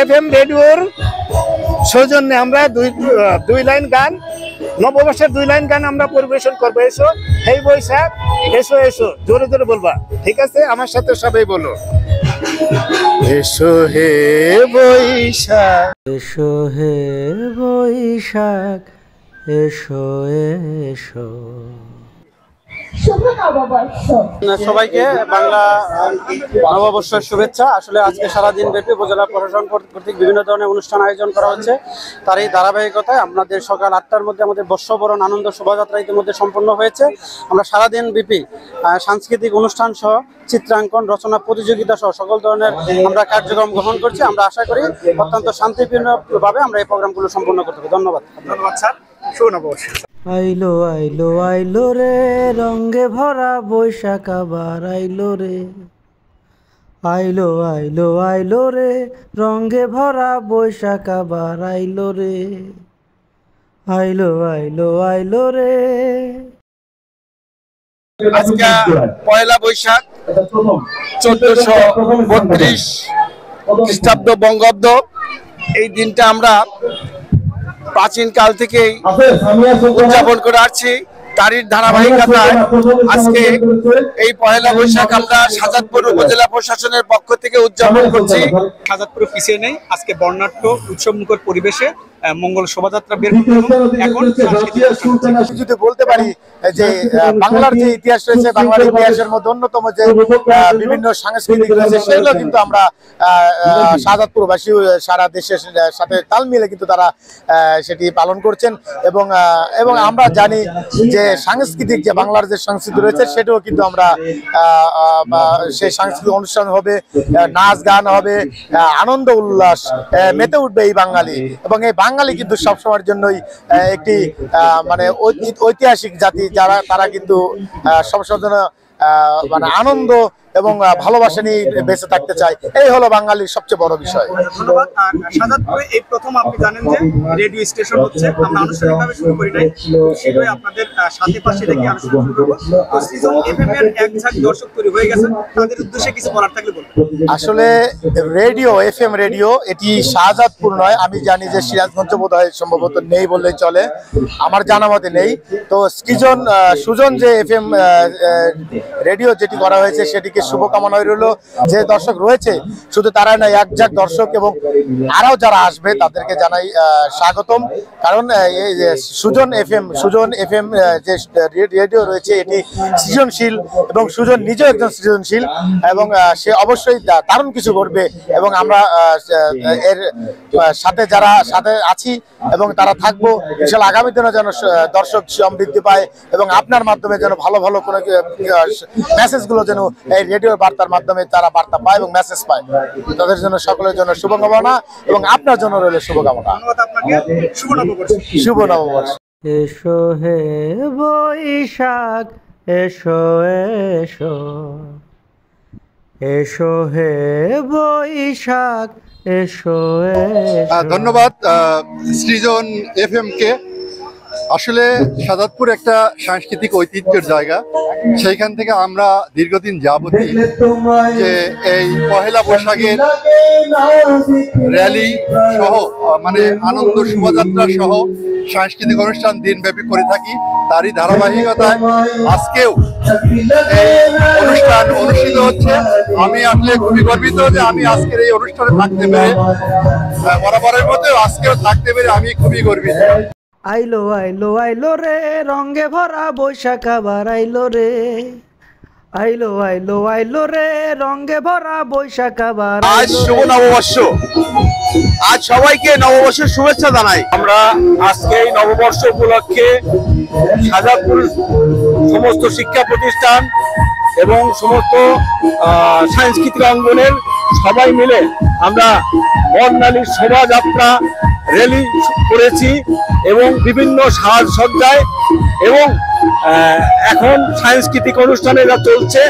FM রেডিওর সৌজন্যে আমরা দুই লাইন গান, নববর্ষের 2 লাইন গান আমরা পরিবেশন করবো। এসো এই বৈশাখ, এসো এসো, জোরে জোরে বলবা, ঠিক আছে? আমার সাথে সবাই বলো, এসো হে বৈশাখ, এসো হে বৈশাখ, এসো এসো। সবাইকে বাংলা নববর্ষের শুভেচ্ছা। আসলে আজকে সারাদিন ব্যাপী উপজেলা প্রশাসন কর্তৃক বিভিন্ন ধরনের অনুষ্ঠান আয়োজন করা হচ্ছে। তার এই ধারাবাহিকতায় আপনাদের সকাল 8টার মধ্যে আমাদের বর্ষবরণ আনন্দ শোভাযাত্রা ইতিমধ্যে সম্পন্ন হয়েছে। আমরা সারাদিন ব্যাপী সাংস্কৃতিক অনুষ্ঠান সহ চিত্রাঙ্কন, রচনা প্রতিযোগিতা সহ সকল ধরনের আমরা কার্যক্রম গ্রহণ করছি। আমরা আশা করি অত্যন্ত শান্তিপূর্ণভাবে আমরা এই প্রোগ্রামগুলো সম্পন্ন করতে হবে। ধন্যবাদ। ধন্যবাদ স্যার। শুভনবর্ষ। আইলো আইলো আইলো রে, রঙে ভরা বৈশাখ আবার আইলো রে। আইলো আইলো আইলো রে, রঙে ভরা বৈশাখ আবার আইলো রে। আইলো আইলো আইলো রে। আজকে পয়লা বৈশাখ 1432 খ্রিস্টাব্দ বঙ্গাব্দ। এই দিনটা আমরা প্রাচীন কাল থেকেই উদযাপন করে আসছি। তারই ধারাবাহিকতায় আজকে এই পয়লা বৈশাখ আমরা সাজাদপুর উপজেলা প্রশাসনের পক্ষ থেকে উদযাপন করছি। সাজাদপুর পিছিয়ে নেই, আজকে বর্ণাঢ্য উৎসবমুখর পরিবেশে মঙ্গল শোভাযাত্রা বের এখন যদি বলতে পারি যে বাংলার যে ইতিহাস রয়েছে, বাংলার ইতিহাসের মধ্যে অন্যতম যে বিভিন্ন সাংস্কৃতিক রয়েছে, সেগুলো কিন্তু আমরা সাজাদপুরবাসী সারা দেশের সাথে তাল মিলে কিন্তু তারা সেটি পালন করছেন। এবং আমরা জানি যে সাংস্কৃতিক যে বাংলার যে সংস্কৃতি রয়েছে, সেটাও কিন্তু আমরা সেই সাংস্কৃতিক অনুষ্ঠান হবে, নাচ গান হবে, আনন্দ উল্লাস মেতে উঠবে এই বাঙালি। এবং এই বাঙালি কিন্তু সবসময়ের জন্যই একটি মানে ঐতিহাসিক জাতি, তারা কিন্তু সবসময়ের জন্য মানে আনন্দ এবং ভালোবাসা নিয়ে বেঁচে থাকতে চায়। এই হলো বাঙালির সবচেয়ে বড় বিষয়। ধন্যবাদ। সাজাদপুরে এই প্রথম আপনি জানেন যে রেডিও স্টেশন হচ্ছে, আমরা আনুষ্ঠানিকভাবে শুরু করি নাই, সেটাই আপনাদের সাথে পাশে রেখে আনুষ্ঠানিক শুরু করবো। তো সিজন এফএম এর এক ঝাঁক দর্শক তৈরি হয়ে গেছে, তাদের উদ্দেশ্যে কিছু বলার থাকলে বলুন। আসলে রেডিও, এফএম রেডিও, এটি শাহজাদপুর নয়। আমি জানি যে সিরাজগঞ্জ বোধহয় সম্ভবত নেই বললেই চলে, আমার জানা মতে নেই। তো সুজন যে এফএম রেডিও যেটি করা হয়েছে, সেটিকে শুভকামনা রইল। যে দর্শক রয়েছে শুধু তারাই নয়, এক ঝাঁক দর্শক এবং আরও যারা আসবে তাদেরকে জানাই স্বাগতম। কারণ এই সুজন এফএম যে রেডিও রয়েছে, এটি সৃজনশীল এবং সুজন নিজেও একজন সৃজনশীল এবং সে অবশ্যই দারুণ কিছু করবে। এবং আমরা এর সাথে যারা সাথে আছি এবং তারা থাকবো, ইনশাআল্লাহ আগামী দিনে যেন দর্শক সমৃদ্ধি পায় এবং আপনার মাধ্যমে যেন ভালো ভালো কোনো মেসেজগুলো যেন এই রেডিওর বার্তার মাধ্যমে তারা বার্তা পায় এবং মেসেজ পায়। তাদের জন্য সকলের জন্য শুভকামনা এবং আপনার জন্য রইল শুভকামনা। শুভ নববর্ষ। এসো হে বৈশাখ, এসো এসো। এসো হে বৈশাখ, এসো এসো। ধন্যবাদ সৃজন এফএম কে। আসলে সাজাদপুর একটা সাংস্কৃতিক ঐতিহ্যের জায়গা। সেইখান থেকে আমরা দীর্ঘদিন যাবতীয় যে এই পহেলা বৈশাখের র্যালি সহ মানে আনন্দ শোভাযাত্রা সহ সাংস্কৃতিক অনুষ্ঠান দিনব্যাপী করে থাকি। তারই ধারাবাহিকতায় আজকেও এই অনুষ্ঠান অনুষ্ঠিত হচ্ছে। আমি আসলে খুবই গর্বিত যে আমি আজকের এই অনুষ্ঠানে থাকতে পেরে, বরাবরের মধ্যে আজকেও থাকতে পেরে আমি খুবই গর্বিত। আইলো আইলো আইলো রে, রঙে ভরা বৈশাখ আবার আইলো রে। আইলো আইলো আইলো রে, রঙে ভরা বৈশাখ আবার। আজ শুভ নববর্ষ, আজ সবাইকে নববর্ষের শুভেচ্ছা জানাই। আমরা আজকে এই নববর্ষ উপলক্ষে সাজাদপুর সমস্ত শিক্ষা প্রতিষ্ঠান এবং সমস্ত সাংস্কৃতিক অঙ্গনের সবাই মিলে আমরা বর্ণালীর শোভাযাত্রা র্যালি করেছি এবং বিভিন্ন সাজসজ্জায় এবং এখন সাংস্কৃতিক অনুষ্ঠানে যা চলছে,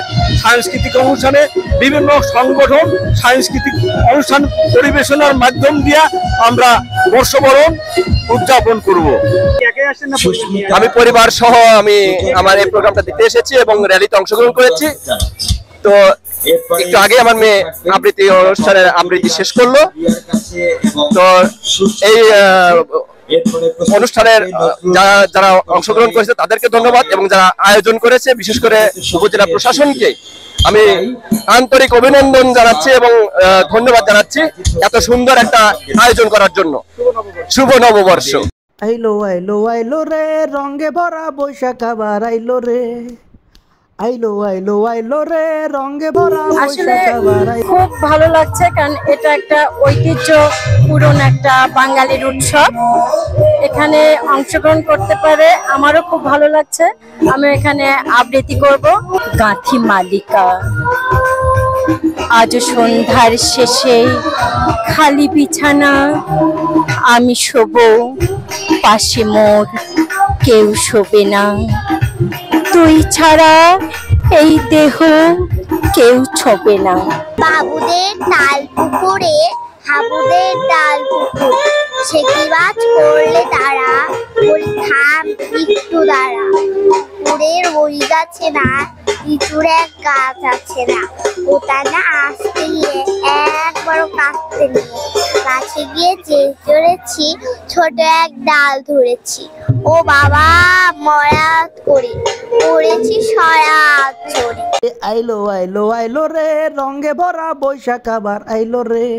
সাংস্কৃতিক অনুষ্ঠানে বিভিন্ন সংগঠন সাংস্কৃতিক অনুষ্ঠান পরিবেশনার মাধ্যম দিয়ে আমরা বর্ষবরণ উদযাপন করব। আমি পরিবার সহ আমি আমার এই প্রোগ্রামটা দিতে এসেছি এবং র্যালিতে অংশগ্রহণ করেছি। তো একটু আগে আমার মেয়ে আবৃত্তি অনুষ্ঠানের আবৃত্তি শেষ করলো। তো এই অনুষ্ঠানের যারা অংশগ্রহণ করেছে তাদেরকে ধন্যবাদ, এবং যারা আয়োজন করেছে বিশেষ করে উপজেলা প্রশাসনকে আমি আন্তরিক অভিনন্দন জানাচ্ছি এবং ধন্যবাদ জানাচ্ছি এত সুন্দর একটা আয়োজন করার জন্য। শুভ নববর্ষ। আইলো আইলো আইলো রে রঙে ভরা বৈশাখ আবার আইলো রে, আইলো আইলো আইলো রে রঙে ভরা আসলে বৈশাখ আবার আইলো। খুব ভালো লাগছে, কারণ এটা একটা ঐতিহ্য পুরনো একটা বাঙালির উৎসব। এখানে অংশগ্রহণ করতে পারে আমারও খুব ভালো লাগছে। আমি এখানে আবৃত্তি করব। গাঁথি মালিকা আজ সন্ধ্যার শেষে খালি বিছানা, আমি শোব পাশে মোর কেউ শোবে না, তুই ছাড়া এই দেহ কেউ ছোবে না। বাবুদের তাল পুকুরে হাবুদের ডাল পুকুর, সে কি বাজ করলে তারা বলি থাম একটু দাঁড়া, পুকুরের ওই গাছে না লিচুর এক গাছ আছে না, ওটা না আসতে গিয়ে একবারও কাটতে নিয়ে গাছে গিয়ে চেয়ে চড়েছি, ছোট এক ডাল ধরেছি, ও বাবা মরাত করে পড়েছি সরাত চড়ে। আইলো আইলো আইলো রে রঙে ভরা বৈশাখ আবার আইলো রে,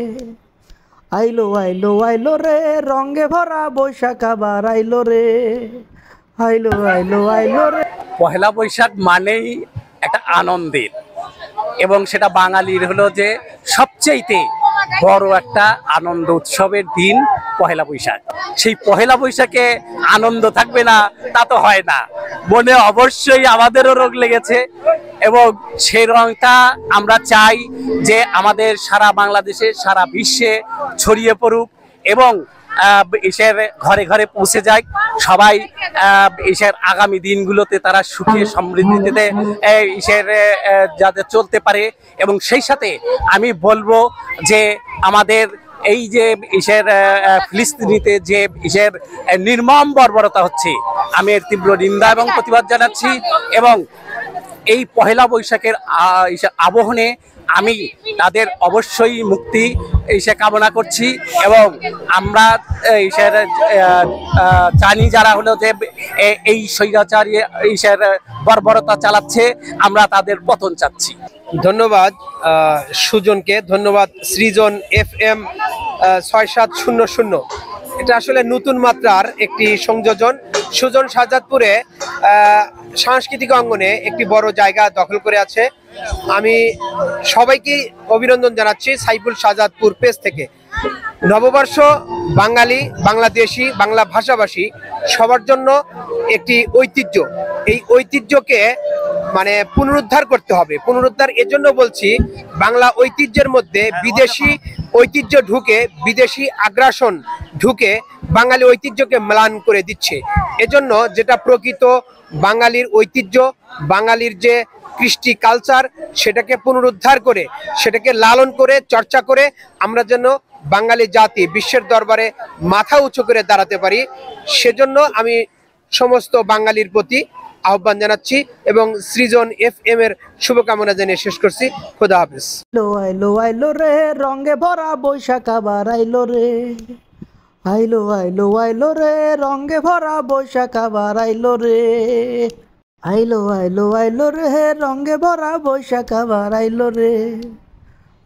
আইলো আইলো আইলো রে রঙে ভরা বৈশাখ আবার আইলো রে, আইলো আইলো আইলো রে। পহেলা বৈশাখ মানেই একটা আনন্দের, এবং সেটা বাঙালির হলো যে সবচেয়ে বড় একটা আনন্দ উৎসবের দিন পহেলা বৈশাখ। সেই পহেলা বৈশাখে আনন্দ থাকবে না তা তো হয় না, মনে অবশ্যই আমাদেরও রোগ লেগেছে, এবং সেই রংটা আমরা চাই যে আমাদের সারা বাংলাদেশে সারা বিশ্বে ছড়িয়ে পড়ুক এবং ঈশের ঘরে ঘরে পৌঁছে যায়। সবাই ঈশের আগামী দিনগুলোতে তারা সুখে সমৃদ্ধিতে ঈশের যাতে চলতে পারে। এবং সেই সাথে আমি বলবো যে আমাদের এই যে ঈশের ফিলিস্তিনিতে যে ঈশের নির্মম বর্বরতা হচ্ছে, আমি এর তীব্র নিন্দা এবং প্রতিবাদ জানাচ্ছি। এবং এই পহেলা বৈশাখের আবহনে আমি তাদের অবশ্যই মুক্তি ঈশে কামনা করছি, এবং আমরা ঈশের জানি যারা হলো যে এই স্বৈরাচারী ঈশের বর্বরতা চালাচ্ছে, আমরা তাদের পতন চাচ্ছি। ধন্যবাদ সুজনকে, ধন্যবাদ সৃজন FM 6700। এটা আসলে নতুন মাত্রার একটি সংযোজন। সুজন শাহজাদপুরে সাংস্কৃতিক অঙ্গনে একটি বড় জায়গা দখল করে আছে। আমি সবাইকে অভিনন্দন জানাচ্ছি সাইফুল শাহজাদপুর পেজ থেকে। নববর্ষ বাঙালি, বাংলাদেশি, বাংলা ভাষাভাষী সবার জন্য একটি ঐতিহ্য। এই ঐতিহ্যকে মানে পুনরুদ্ধার করতে হবে। পুনরুদ্ধার এজন্য বলছি, বাংলা ঐতিহ্যের মধ্যে বিদেশি ঐতিহ্য ঢুকে, বিদেশি আগ্রাসন ঢুকে বাঙালি ঐতিহ্যকে ম্লান করে দিচ্ছে। এজন্য যেটা প্রকৃত বাঙালির ঐতিহ্য, বাঙালির যে কৃষ্টি কালচার, সেটাকে পুনরুদ্ধার করে, সেটাকে লালন করে, চর্চা করে আমরা যেন বাঙালি জাতি বিশ্বের দরবারে মাথা উঁচু করে দাঁড়াতে পারি, সেজন্য আমি সমস্ত বাঙালির প্রতি আহ্বান জানাচ্ছি এবং সৃজন FM এর শুভকামনা জানিয়ে শেষ করছি। খোদা হাফেজ। আইলো আইলো আইলো রে রঙে ভরা বৈশাখ আবার আইলো রে, আইলো আইলো আইলো রে রঙে ভরা বৈশাখ আবার আইলো রে, আইলো আইলো আইলো রে রঙে ভরা বৈশাখ আবার আইলো রে,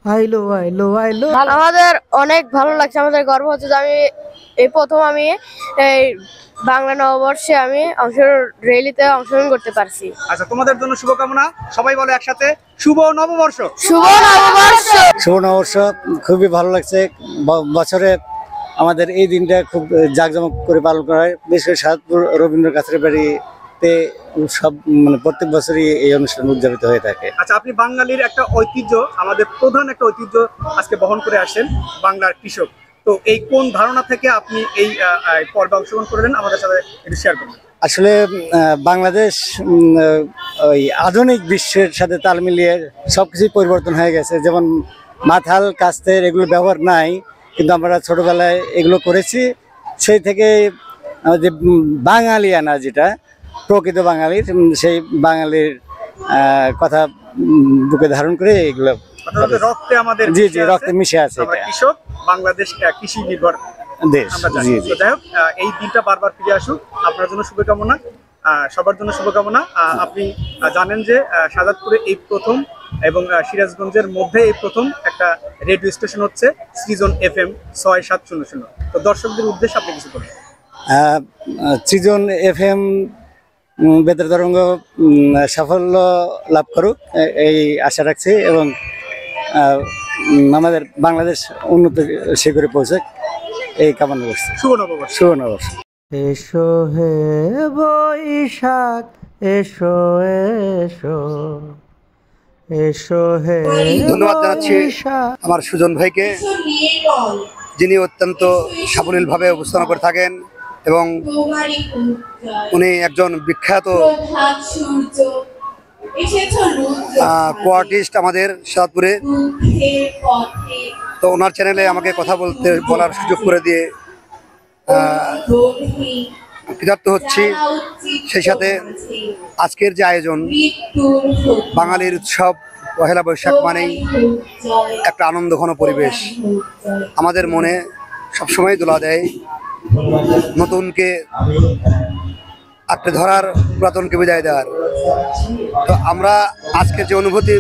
আইলো আইলো আইলো। আমাদের অনেক ভালো লাগছে, আমাদের গর্ব হচ্ছে যে আমি এই প্রথম আমি এই বাংলা নববর্ষে আমি র্যালিতে অংশগ্রহণ করতে পারছি। আচ্ছা, তোমাদের জন্য শুভকামনা। সবাই বলো একসাথে, শুভ নববর্ষ। শুভ নববর্ষ। শুভ নববর্ষ। খুবই ভালো লাগছে। বছরে আমাদের এই দিনটা খুব জাঁকজমক করে পালন করা হয়। বিশেষ করে শাহজাদপুর রবীন্দ্র কাছের বাড়িতে সব মানে প্রত্যেক বছরই এই অনুষ্ঠান উদযাপিত হয়ে থাকে। আচ্ছা, আপনি বাঙালির একটা ঐতিহ্য, আমাদের প্রধান একটা ঐতিহ্য আজকে বহন করে আসেন, বাংলার কৃষক। তো এই কোন ধারণা থেকে আপনি এই পর্বে অংশগ্রহণ করলেন, আমাদের সাথে একটু শেয়ার করবেন। আসলে বাংলাদেশ ওই আধুনিক বিশ্বের সাথে তাল মিলিয়ে সবকিছুই পরিবর্তন হয়ে গেছে। যেমন মাথাল, কাস্তের এগুলো ব্যবহার নাই, কিন্তু আমরা ছোটবেলায় এগুলো করেছি। সেই থেকে যে বাঙালিয়ানা, যেটা প্রকৃত বাঙালির, সেই বাঙালির কথা বুকে ধারণ করে এগুলো রক্তে আমাদের জি জি রক্তে মিশে আছে আমরা এটা কৃষক, বাংলাদেশ কৃষি নির্ভর দেশ। আমরা জানি। জি জি তো যাই হোক, এই দিনটা বারবার ফিরে আসুক, আপনার জন্য শুভকামনা, সবার জন্য শুভকামনা। আপনি জানেন যে শাহজাদপুরে এই প্রথম এবং সিরাজগঞ্জের মধ্যে এই প্রথম একটা রেডিও স্টেশন হচ্ছে সৃজন FM 6700। তো দর্শকদের উদ্দেশ্যে আপনি কিছু বলুন। সৃজন FM বেতার তরঙ্গ সাফল্য লাভ করুক এই আশা রাখছি এবং আমাদের বাংলাদেশ উন্নত শিখরে পৌঁছাক এই কামনা করছি। শুভ নববর্ষ। শুভ নববর্ষ। এসো হে বৈশাখ এসো এসো এসো হে। ধন্যবাদ জানাচ্ছি আমার সুজন ভাইকে, যিনি অত্যন্ত সাবলীলভাবে উপস্থাপনা করে থাকেন এবং উনি একজন বিখ্যাত কোয়ার্টিস্ট আমাদের শাহজাদপুরে। তো ওনার চ্যানেলে আমাকে কথা বলার সুযোগ করে দিয়ে কৃতার্থ হচ্ছি। সেই সাথে আজকের যে আয়োজন, বাঙালির উৎসব পহেলা বৈশাখ মানেই একটা আনন্দঘন পরিবেশ, আমাদের মনে সবসময় দোলা দেয়। নতুনকে আঁকড়ে ধরার, পুরাতনকে বিদায় দেওয়ার। তো আমরা আজকের যে অনুভূতি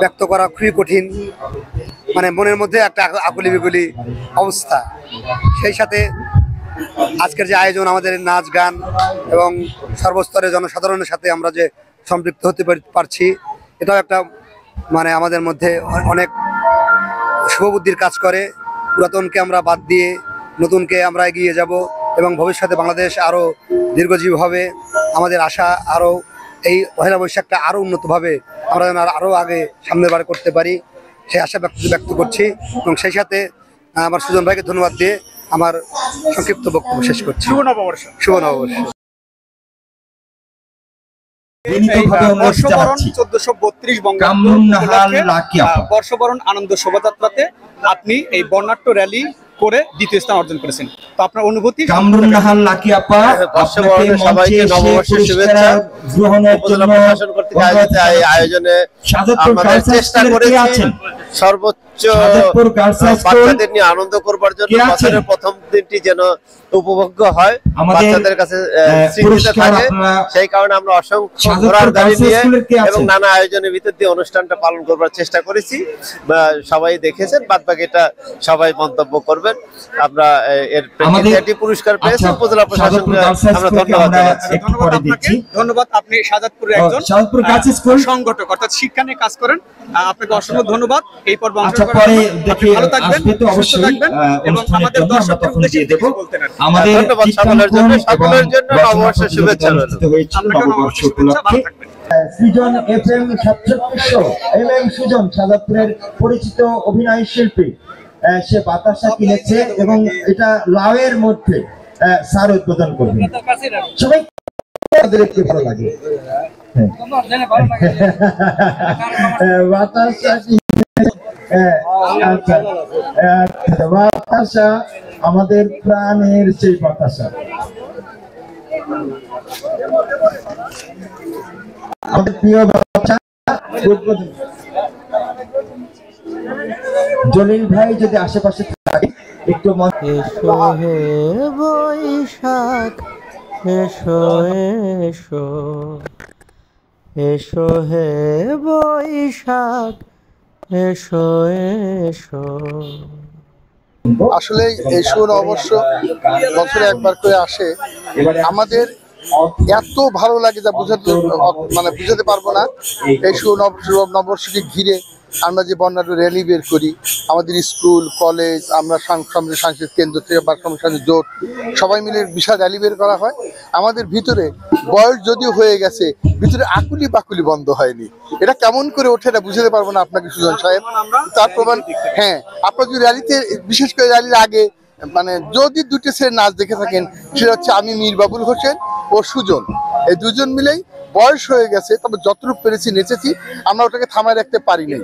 ব্যক্ত করা খুবই কঠিন, মানে মনের মধ্যে একটা আকুলি বিকুলি অবস্থা। সেই সাথে আজকের যে আয়োজন, আমাদের নাচ গান এবং সর্বস্তরের জনসাধারণের সাথে আমরা যে সম্পৃক্ত হতে পারছি, এটাও একটা মানে আমাদের মধ্যে অনেক শুভবুদ্ধির কাজ করে। পুরাতনকে আমরা বাদ দিয়ে নতুনকে আমরা এগিয়ে যাব এবং ভবিষ্যতে বাংলাদেশ আরও দীর্ঘজীবী হবে। আমাদের আশা আরও এই পহেলা বৈশাখটা আরও উন্নতভাবে আমরা যেন আরও আগে সামনে বার করতে পারি, সেই আশা ব্যক্ত করছি। এবং সেই সাথে আমার সুজন ভাইকে ধন্যবাদ দিয়ে আমার সংক্ষিপ্ত বক্তব্য শেষ করছি। শুভ নববর্ষ। শুভ নববর্ষ। 1432 বঙ্গাব্দ বর্ষবরণ আনন্দ শোভাযাত্রাতে আপনি এই বর্ণাঢ্য র্যালি করে দ্বিতীয় স্থান অর্জন করেছেন। তো আপনার অনুভূতি? কামরুন্নাহার লাকি আপা, আপনাকে সবাইকে নববর্ষের শুভেচ্ছা। উপজেলা প্রশাসন কর্তৃক আয়োজিত এই আয়োজনে আমরা চেষ্টা করেছি সর্বোচ্চ বাচ্চাদের নিয়ে আনন্দ করবার জন্য বছরের প্রথম দিনটি যেন উপভোগ্য হয়, বাচ্চাদের কাছে স্মৃতিতে থাকে। সেই কারণে আমরা অসংখ্য ঘোড়ার গাড়ি নিয়ে এবং নানা আয়োজনের ভিতর দিয়ে অনুষ্ঠানটা পালন করবার চেষ্টা করেছি। সবাই দেখেছেন, বাদ বাকিটা সবাই মন্তব্য করবেন। আমরা এর প্রেক্ষিতে পুরস্কার পেয়েছি। উপজেলা প্রশাসনকে আমরা ধন্যবাদ জানাচ্ছি। ধন্যবাদ। আপনি শাহজাদপুরের একজন সংগঠক, অর্থাৎ শিক্ষা নিয়ে কাজ করেন। আপনাকে অসংখ্য ধন্যবাদ। এই পর্ব ভালো থাকবেন, সুস্থ থাকবেন এবং আমাদের দর্শকদের উদ্দেশ্যে কিছু বলতে পারেন। ধন্যবাদ সকলের জন্য, সকলের জন্য নববর্ষের শুভেচ্ছা রইল। সৃজন FM 6700 সুজন শাহজাদপুরের পরিচিত অভিনয় শিল্পী, সে বাতাসা কিনেছে এবং এটা লাউয়ের মধ্যে স্যার উদ্বোধন করবে। সবাই দেখতে ভালো লাগে। বাতাসা বাতাসা আমাদের প্রাণের সেই বাতাসা। আমাদের প্রিয় বাচ্চা জলিল ভাই যদি আশেপাশে থাকে একটু। এসো হে বৈশাখ এসো এসো এসো হে বৈশাখ এসো এসো। আসলে এই শুভ নববর্ষ বছরে একবার করে আসে, আমাদের এত ভালো লাগে যা বুঝাতে পারবো না। এই শুভ নববর্ষকে ঘিরে আমরা যে বর্ণাঢ্য র্যালি বের করি, আমাদের স্কুল কলেজ, আমরা সাংস্কৃতিক কেন্দ্র থেকে বা সাংস্কৃতিক জোট সবাই মিলে বিশাল র্যালি বের করা হয়। আমাদের ভিতরে বয়স যদিও হয়ে গেছে, ভিতরে আকুলি বাকুলি বন্ধ হয়নি। এটা কেমন করে ওঠে এটা বুঝাতে পারবো না আপনাকে সুজন সাহেব। তার প্রমাণ, হ্যাঁ, আপনার যদি র্যালিতে, বিশেষ করে র্যালির আগে মানে যদি দুটো ছেলে নাচ দেখে থাকেন, সেটা হচ্ছে আমি মীর বাবুল হোসেন ও সুজন, এই দুজন মিলেই বয়স হয়ে গেছে, তবে যতটুকু পেরেছি নেচেছি। আমরা ওটাকে থামায় রাখতে পারি না।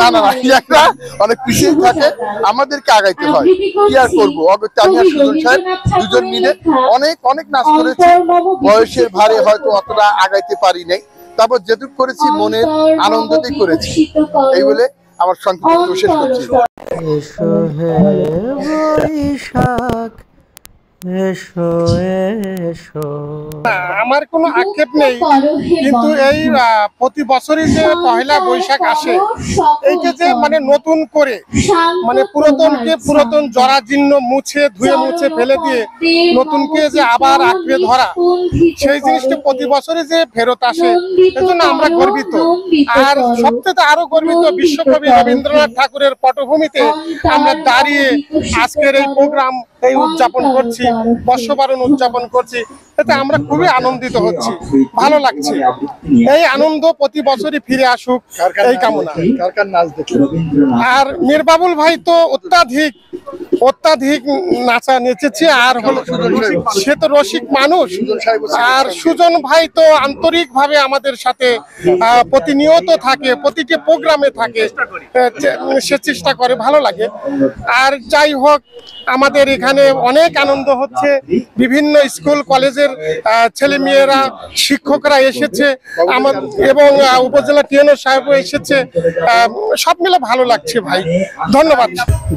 না না না, ইয়াংরা অনেক পিছিয়ে থাকে, আমাদেরকে আগাইতে হয়। কি আর করবো, আমি আর সুজন সাহেব দুজন মিলে অনেক অনেক নাচ করেছি। বয়সের ভারে হয়তো অতটা আগাইতে পারি নাই, তারপর যেটুকু করেছি মনের আনন্দতেই করেছি, এই বলে আমার সংক্ষিপ্ত শেষ করছি। এসো হে বৈশাখ এসো এসো। আমার কোনো আক্ষেপ নেই, কিন্তু এই প্রতি বছরই যে পয়লা বৈশাখ আসে, এইটা যে মানে নতুন করে মানে পুরাতন জরাজীর্ণ ধুয়ে মুছে ফেলে দিয়ে নতুনকে যে আবার আঁকড়ে ধরা, সেই জিনিসটা প্রতি বছরই যে ফেরত আসে, এজন্য আমরা গর্বিত। আর সবচেয়ে আরো গর্বিত, বিশ্বকবি রবীন্দ্রনাথ ঠাকুরের পটভূমিতে আমরা দাঁড়িয়ে আজকের এই প্রোগ্রাম উদযাপন করছি, বর্ষবরণ উদযাপন করছি, এতে আমরা খুবই আনন্দিত হচ্ছি, ভালো লাগছে। এই আনন্দ প্রতি বছরই ফিরে আসুক এই কামনা। আর মীর বাবুল ভাই তো অত্যাধিক নাচা নেচেছে, আর হলো সে তো রসিক মানুষ। আর সুজন ভাই তো আন্তরিক ভাবে আমাদের সাথে প্রতিনিয়ত থাকে, প্রতিটি প্রোগ্রামে থাকে, সে চেষ্টা করে, ভালো লাগে। আর যাই হোক, আমাদের এখানে অনেক আনন্দ হচ্ছে, বিভিন্ন স্কুল কলেজের ছেলে মেয়েরা, শিক্ষকরা এসেছে এবং উপজেলা টিএনও সাহেবও এসেছে, সব মিলে ভালো লাগছে ভাই। ধন্যবাদ।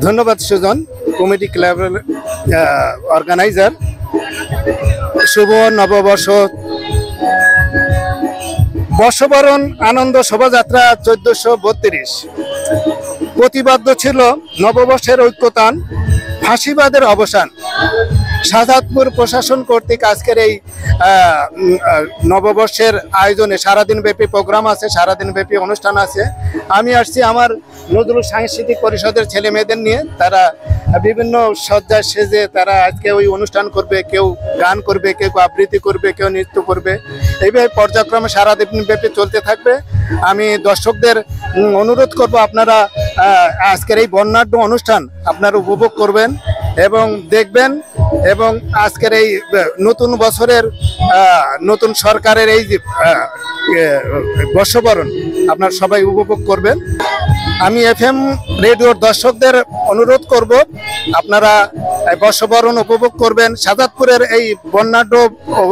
ধন্যবাদ সুজন, কমিটি ক্লাবের অর্গানাইজার। শুভ নববর্ষ বর্ষবরণ আনন্দ শোভাযাত্রা 1432 প্রতিবাদ্য ছিল নববর্ষের ঐক্যতান, ফাঁসিবাদের অবসান। শাহজাদপুর প্রশাসন কর্তৃক আজকের এই নববর্ষের আয়োজনে সারাদিন ব্যাপী প্রোগ্রাম আছে, সারাদিন ব্যাপী অনুষ্ঠান আছে। আমি আসছি আমার নজরুল সাংস্কৃতিক পরিষদের ছেলে মেয়েদের নিয়ে। তারা বিভিন্ন সজ্জায় সেজে তারা আজকে ওই অনুষ্ঠান করবে, কেউ গান করবে, কেউ আবৃত্তি করবে, কেউ নৃত্য করবে। এইভাবে পর্যায়ক্রমে সারাদিন ব্যাপী চলতে থাকবে। আমি দর্শকদের অনুরোধ করব, আপনারা আজকের এই বর্ণাঢ্য অনুষ্ঠান আপনারা উপভোগ করবেন এবং দেখবেন, এবং আজকের এই নতুন বছরের নতুন সরকারের এই যে বর্ষবরণ আপনারা সবাই উপভোগ করবেন। আমি এফএম রেডিওর দর্শকদের অনুরোধ করব, আপনারা বর্ষবরণ উপভোগ করবেন, শাহজাদপুরের এই বর্ণাঢ্য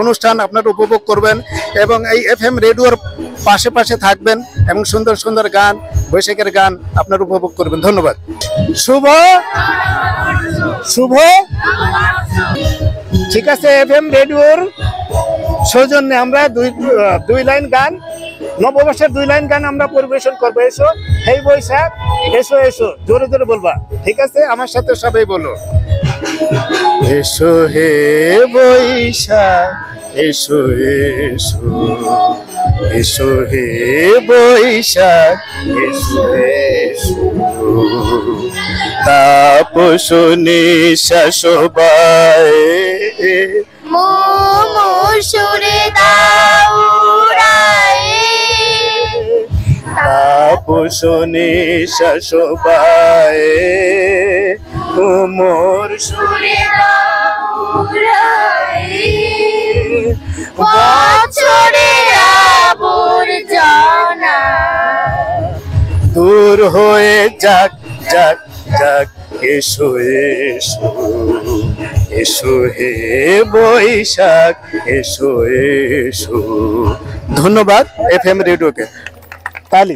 অনুষ্ঠান আপনারা উপভোগ করবেন এবং এই এফএম রেডিওর পাশে থাকবেন এবং সুন্দর সুন্দর গান, বৈশাখের গান আপনারা উপভোগ করবেন। ধন্যবাদ। শুভ ঠিক আছে, এফএম রেডিওর সৌজন্যে আমরা দুই লাইন গান, নববর্ষের 2 লাইন গান আমরা পরিবেশন করবো। এসো হে বৈশাখ এসো এসো, জোরে জোরে বলবা, ঠিক আছে? আমার সাথে সবাই বলো, এসো হে বৈশাখ এসো এসো, এসো হে বৈশাখ এসো এসো, তাপস নিশা শোভায় সুরে দাউরায়, তাপস নিশা শোভায় মোর সুরে দাউরায়, বছরের আবর্জনা দূর হয়ে যাক যাক যাক, এসো এসো এসো হে বৈশাখ এসো এসো। ধন্যবাদ এফএম রেডিওকে। তালি।